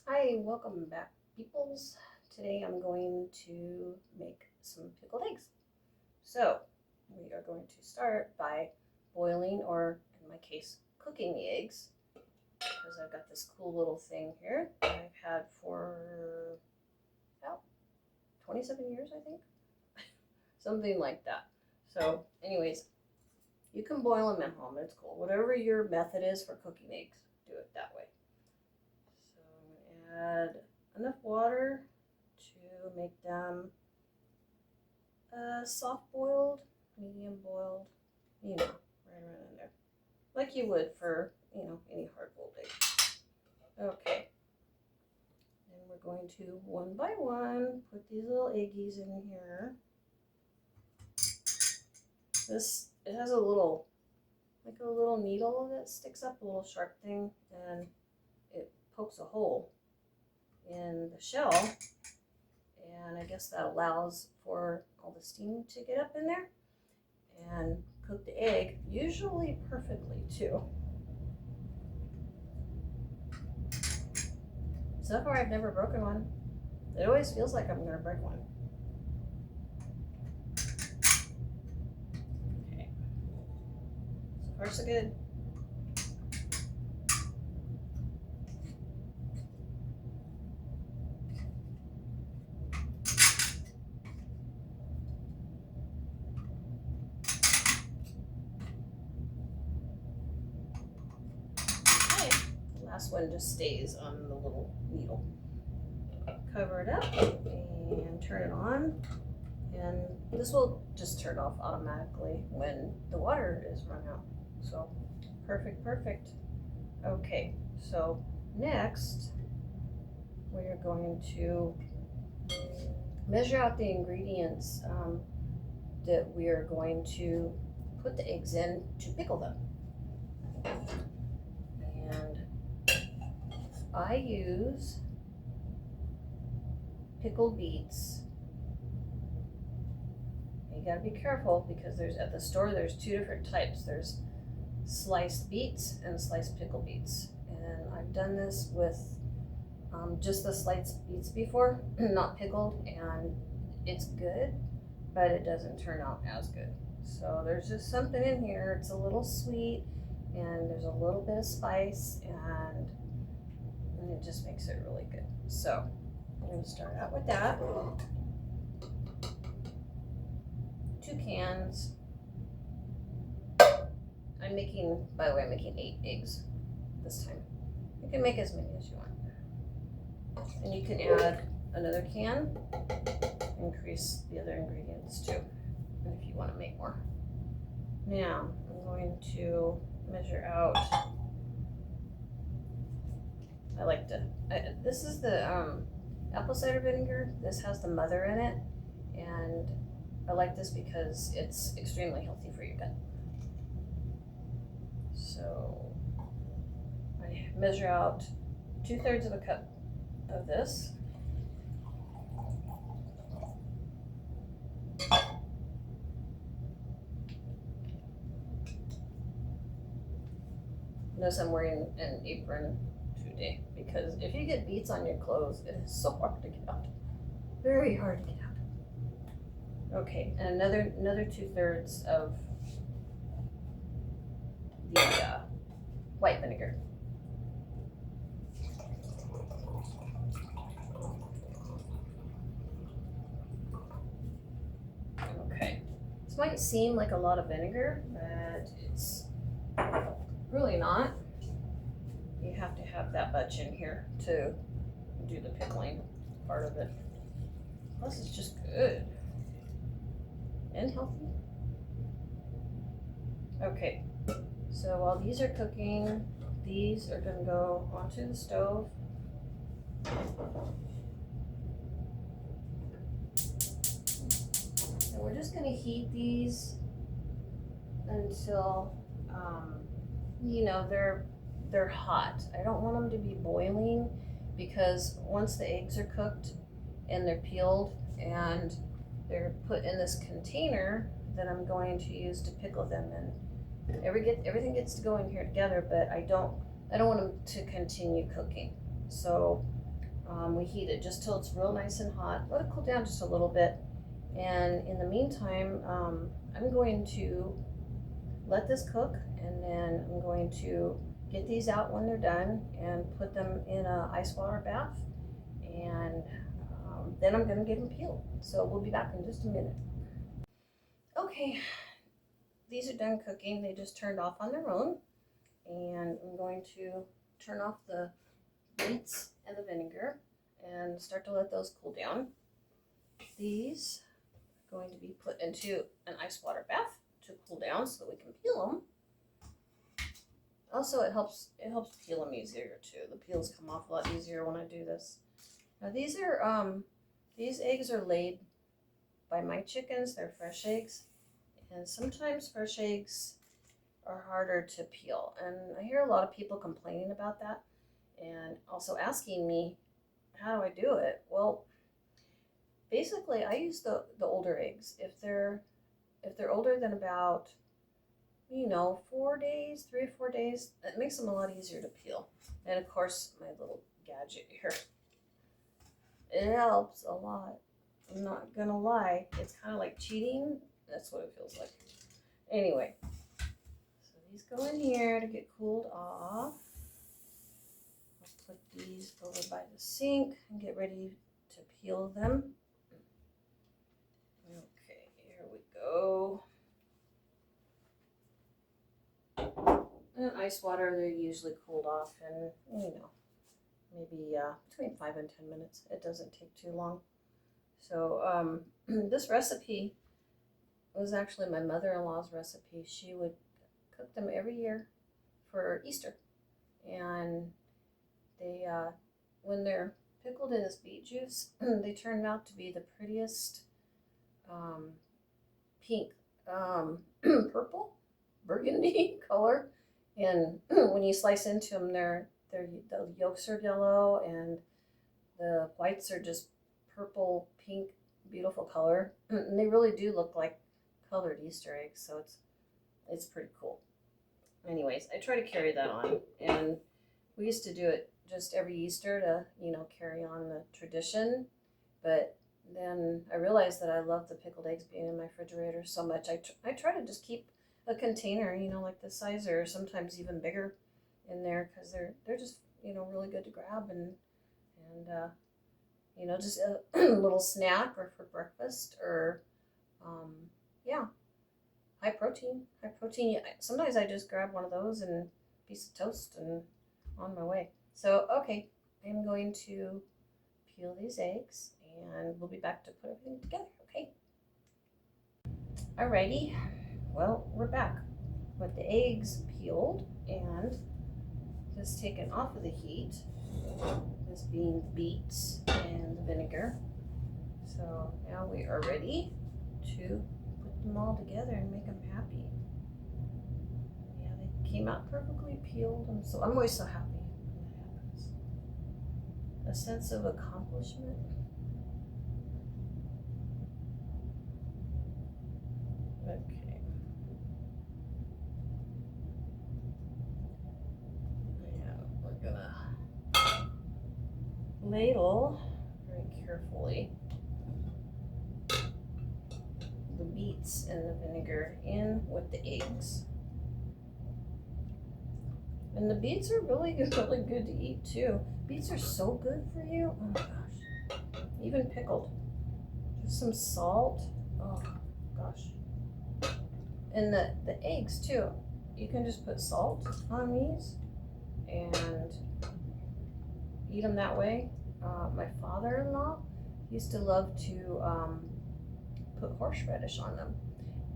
Hi, welcome back, peoples. Today I'm going to make some pickled eggs. So, we are going to start by boiling, or in my case, cooking the eggs, because I've got this cool little thing here that I've had for about 27 years, I think. Something like that. So, anyways, you can boil them at home, it's cool. Whatever your method is for cooking eggs, do it that way. So, I'm going to add enough water to make them soft boiled, medium boiled, right around in there, like you would for any hard boiled egg. Okay, and we're going to one by one put these little eggies in here. It has a little needle that sticks up, a little sharp thing, and it pokes a hole in the shell, and I guess that allows for all the steam to get up in there and cook the egg, usually perfectly too. So far I've never broken one. It always feels like I'm gonna break one. Okay, so far so good. Okay, the last one just stays on the little needle. Cover it up and turn it on, and this will just turn off automatically when the water is run out. So perfect. Okay, so next we are going to measure out the ingredients that we are going to put the eggs in to pickle them. And I use pickled beets. You gotta be careful because at the store there's two different types. There's sliced beets and sliced pickled beets. And I've done this with just the sliced beets before, not pickled, and it's good, but it doesn't turn out as good. So there's just something in here. It's a little sweet, and there's a little bit of spice, and it just makes it really good. So I'm going to start out with that. 2 cans. By the way, I'm making 8 eggs this time. You can make as many as you want. And you can add another can, increase the other ingredients too, if you want to make more. Now, I'm going to measure out, this is the apple cider vinegar. This has the mother in it, and I like this because it's extremely healthy for your gut. So I measure out 2/3 of a cup of this. Notice I'm wearing an apron today because if you get beets on your clothes, it is so hard to get out. Very hard to get out. Okay, and another 2/3 of the white vinegar. Okay, this might seem like a lot of vinegar, but it's really not. You have to have that much in here to do the pickling part of it. Plus, it's just good and healthy. Okay, so while these are cooking, these are going to go onto the stove. And we're just going to heat these until they're hot. I don't want them to be boiling because once the eggs are cooked and they're peeled and they're put in this container that I'm going to use to pickle them in, everything gets to go in here together, but I don't want them to continue cooking. So We heat it just till it's real nice and hot. Let it cool down just a little bit. And in the meantime, I'm going to let this cook, and then I'm going to get these out when they're done and put them in a ice water bath. And then I'm gonna get them peeled. So we'll be back in just a minute. Okay, these are done cooking. They just turned off on their own. And I'm going to turn off the beets and the vinegar and start to let those cool down. These are going to be put into an ice water bath to cool down so that we can peel them. Also, it helps peel them easier too. The peels come off a lot easier when I do this. Now these eggs are laid by my chickens. They're fresh eggs, and sometimes fresh eggs are harder to peel. And I hear a lot of people complaining about that, and also asking me, how do I do it? Well, basically, I use the older eggs. If they're older than about 4 days, 3 or 4 days, it makes them a lot easier to peel. And of course, my little gadget here, it helps a lot. I'm not gonna lie, it's kind of like cheating. That's what it feels like. Anyway, so these go in here to get cooled off. I'll put these over by the sink and get ready to peel them. Okay, here we go. In ice water, they're usually cooled off in, maybe between 5 and 10 minutes. It doesn't take too long. So this recipe was actually my mother-in-law's recipe. She would cook them every year for Easter. And they, when they're pickled in this beet juice, they turn out to be the prettiest pink, purple, burgundy color. And when you slice into them, the yolks are yellow and the whites are just purple, pink, beautiful color. And they really do look like colored Easter eggs, so it's pretty cool. Anyways, I try to carry that on, and we used to do it just every Easter to, carry on the tradition. But then I realized that I love the pickled eggs being in my refrigerator so much. I try to just keep a container, like this size or sometimes even bigger in there, because they're just, really good to grab and just a little snack or for breakfast or, high protein. Sometimes I just grab one of those and a piece of toast and on my way. So, okay, I'm going to peel these eggs and we'll be back to put everything together, okay? Alrighty, well, we're back with the eggs peeled and just taken off of the heat. This being the beets and the vinegar. So now we are ready to put them all together and make them happy. Yeah, they came out perfectly peeled, and so I'm always so happy when that happens. A sense of accomplishment. Okay. Yeah, we're gonna ladle very carefully the beets and the vinegar in with the eggs. And the beets are really good to eat too. Beets are so good for you. Oh my gosh. Even pickled. Just some salt. Oh gosh. And the eggs too. You can just put salt on these and eat them that way. My father-in-law used to love to put horseradish on them,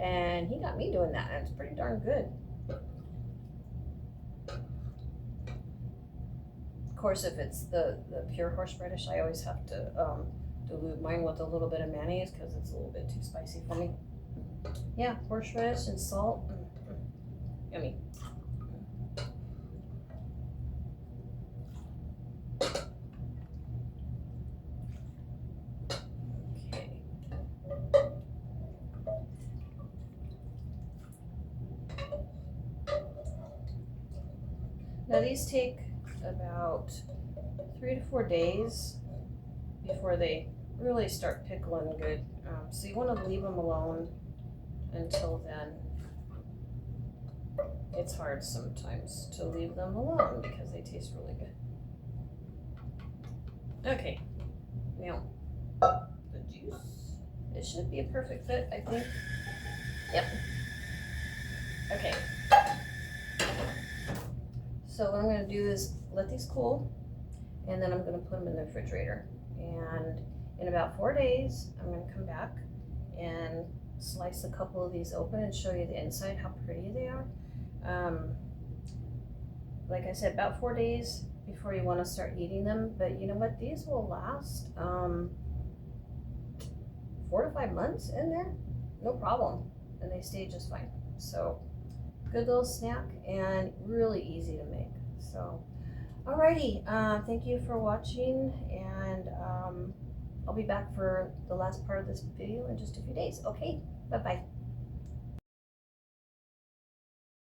and he got me doing that, and it's pretty darn good. Of course, if it's the pure horseradish, I always have to dilute mine with a little bit of mayonnaise because it's a little bit too spicy for me. Yeah, horseradish and salt. Yummy. Now these take about 3 to 4 days before they really start pickling good. So you want to leave them alone until then. It's hard sometimes to leave them alone because they taste really good. Okay, now the juice. It should be a perfect fit, I think. Yep. Okay. So what I'm going to do is let these cool, and then I'm going to put them in the refrigerator. And in about 4 days, I'm going to come back and slice a couple of these open and show you the inside, how pretty they are. Like I said, about 4 days before you want to start eating them. But you know what? These will last 4 to 5 months in there, no problem, and they stay just fine. So good little snack and really easy to make. So alrighty, thank you for watching, and I'll be back for the last part of this video in just a few days. Okay, bye bye.